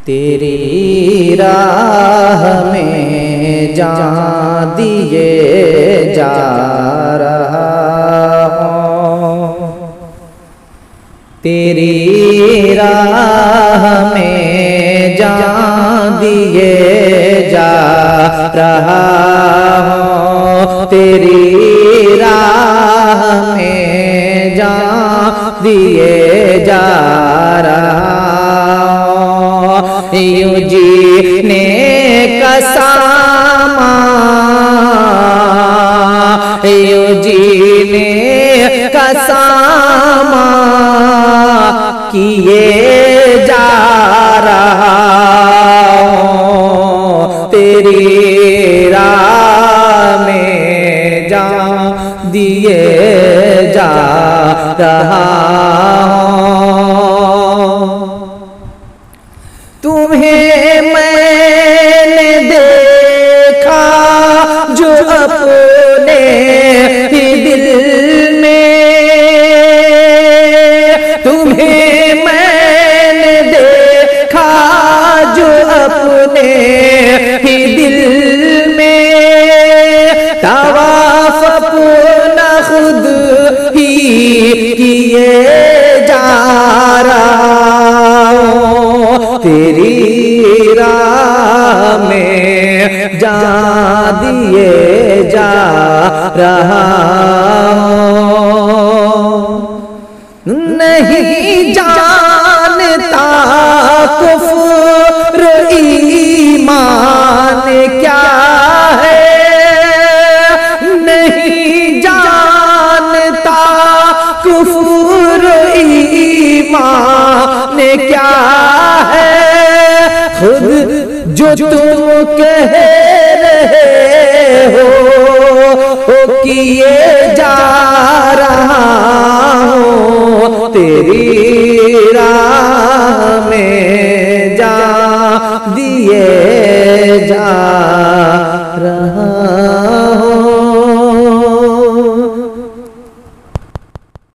तेरी राह में जान दिए जा रहा हूँ, तेरी राह में जान दिए जा रहा हूँ, तेरी राह में जान दिए जा रहा हूँ। यूं जीने का सामा, यूं जीने का सामा किए जा रहा हूँ, तेरी राह में जान दिए जा रहा हूँ। तुम्हें मैंने देखा जो अपने ही दिल में, तुम्हें मैंने देखा जो अपने ही दिल में, तवाफ अपना खुद ही किए जा रहा हूँ, तेरी राह में जान दिए जा रहा हूँ। नहीं जानता कुफ्र ईमान क्या है, नहीं जानता कुफ्र ईमान क्या है, खुद जो तुम कह रहे हो किए जा रहा हूँ, तेरी राह में जान दिए जा रहा हूँ।